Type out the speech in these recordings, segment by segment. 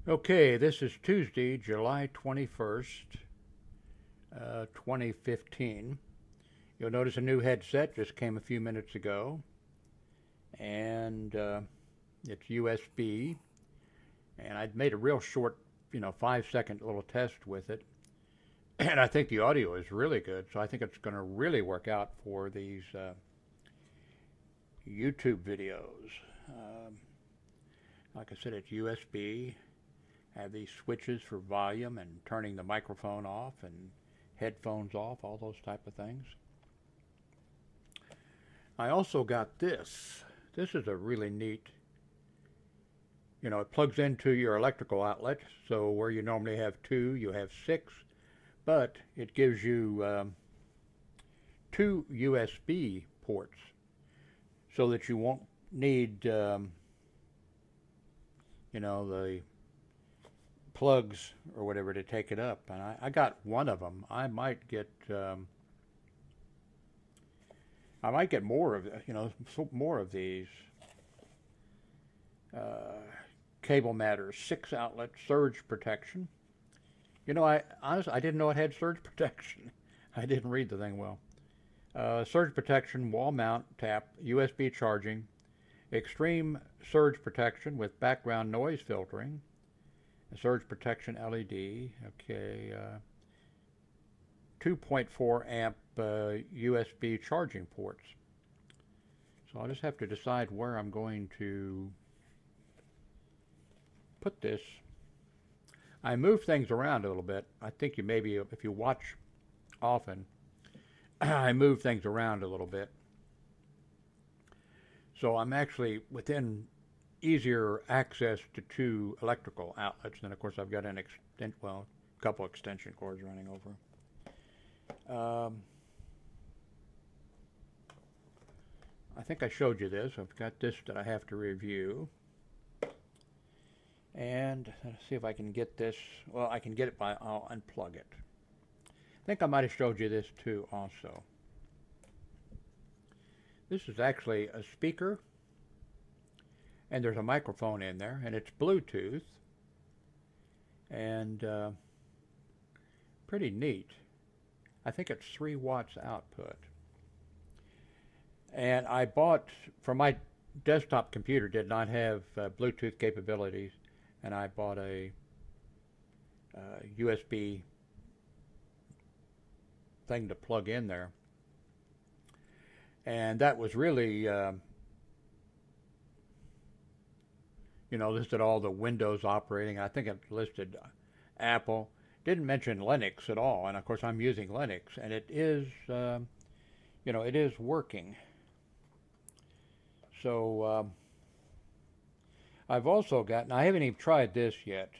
Okay, this is Tuesday, July 21st, 2015. You'll notice a new headset just came a few minutes ago, and it's USB. And I'd made a real short, 5-second little test with it, and I think the audio is really good. So I think it's going to really work out for these YouTube videos. Like I said, it's USB. Have these switches for volume and turning the microphone off and headphones off, all those type of things. I also got this. This is a really neat, it plugs into your electrical outlet, so where you normally have 2, you have 6, but it gives you 2 USB ports so that you won't need, the plugs or whatever to take it up. And I got one of them. I might get more of more of these. Cable Matters 6 outlet surge protection. I honestly I didn't know it had surge protection. I didn't read the thing well. Surge protection, wall mount tap, USB charging, extreme surge protection with background noise filtering. Surge protection LED, okay, 2.4 amp USB charging ports. So I'll just have to decide where I'm going to put this. I move things around a little bit. I think you maybe, if you watch often, I move things around a little bit. So I'm actually within easier access to 2 electrical outlets. And of course I've got a couple extension cords running over. I think I showed you this. I've got this that I have to review. And let's see if I can get this. Well, I can get it I'll unplug it. I think I might have showed you this too also. This is actually a speaker, and there's a microphone in there, and it's Bluetooth, and pretty neat. I think it's 3 watts output. And I bought, for my desktop computer did not have Bluetooth capabilities, and I bought a USB thing to plug in there. And that was really, listed all the Windows operating. I think it listed Apple. Didn't mention Linux at all. And of course I'm using Linux, and it is, it is working. So I've also got, and I haven't even tried this yet,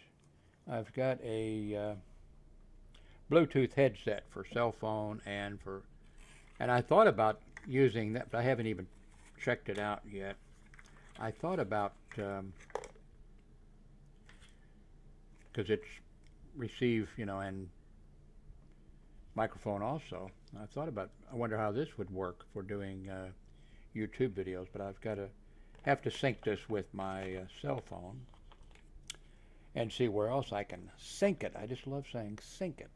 I've got a Bluetooth headset for cell phone and I thought about using that, but I haven't even checked it out yet. I thought about, because it's receive, and microphone also. I wonder how this would work for doing YouTube videos, but have to sync this with my cell phone and see where else I can sync it. I just love saying sync it.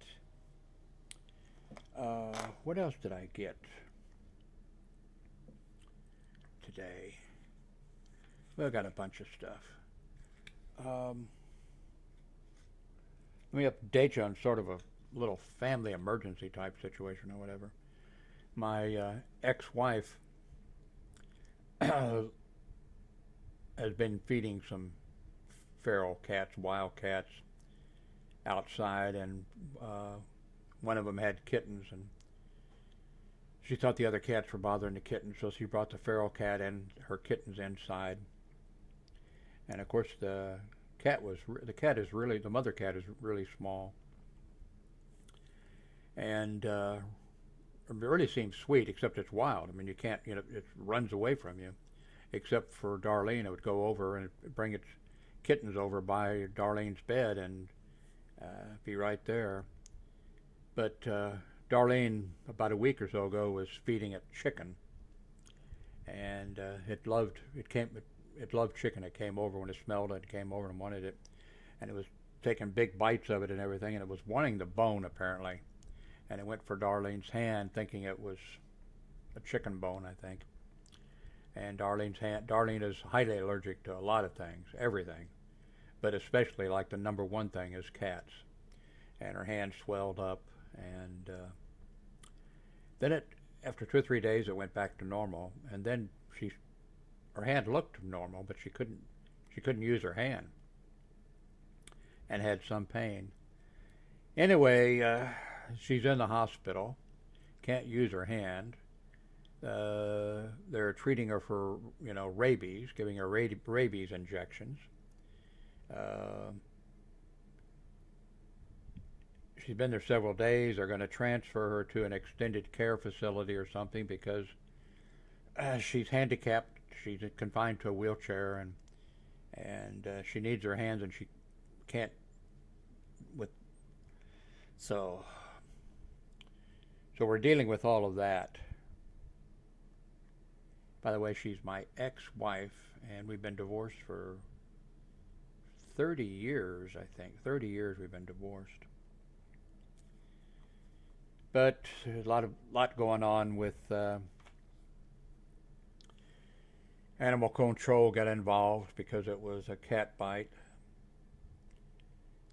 What else did I get today? Well, I got a bunch of stuff. Let me update you on sort of a little family emergency type situation or whatever. My ex-wife has been feeding some feral cats, wild cats, outside, and one of them had kittens, and she thought the other cats were bothering the kittens, so she brought the feral cat and her kittens inside. And of course the mother cat is really small, and it really seems sweet, except it's wild. I mean, you can't, it runs away from you. Except for Darlene, it would go over and bring its kittens over by Darlene's bed and be right there. But Darlene, about a week or so ago, was feeding it chicken, and it loved chicken. It came over when it smelled it, came over and wanted it. and it was taking big bites of it and everything, and it was wanting the bone apparently, and it went for Darlene's hand, thinking it was a chicken bone, I think. And Darlene is highly allergic to a lot of things, everything, but especially like the number one thing is cats. And her hand swelled up, and then after 2 or 3 days, it went back to normal, and then her hand looked normal, but she couldn't use her hand, and had some pain. Anyway, she's in the hospital, can't use her hand. They're treating her for rabies, giving her rabies injections. She's been there several days. They're going to transfer her to an extended care facility or something because she's handicapped. She's confined to a wheelchair, and she needs her hands, and she can't. So we're dealing with all of that. By the way, she's my ex-wife, and we've been divorced for 30 years, I think. 30 years we've been divorced. But there's a lot going on with animal control got involved because it was a cat bite.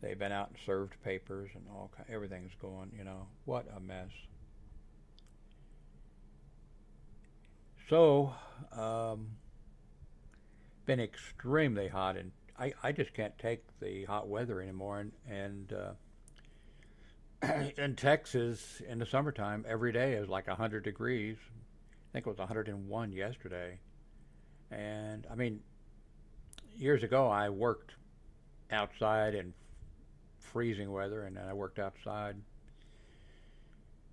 They've been out and served papers and everything's going, what a mess. So, been extremely hot, and I just can't take the hot weather anymore. And in Texas, in the summertime, every day is like 100 degrees. I think it was 101 yesterday. And, I mean, years ago I worked outside in freezing weather, and then I worked outside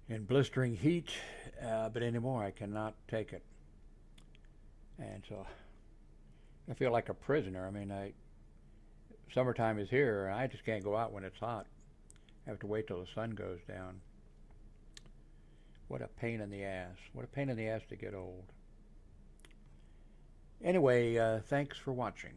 in blistering heat, but anymore I cannot take it. And so I feel like a prisoner. I mean, summertime is here, and I just can't go out when it's hot. I have to wait till the sun goes down. What a pain in the ass. What a pain in the ass to get old. Anyway, thanks for watching.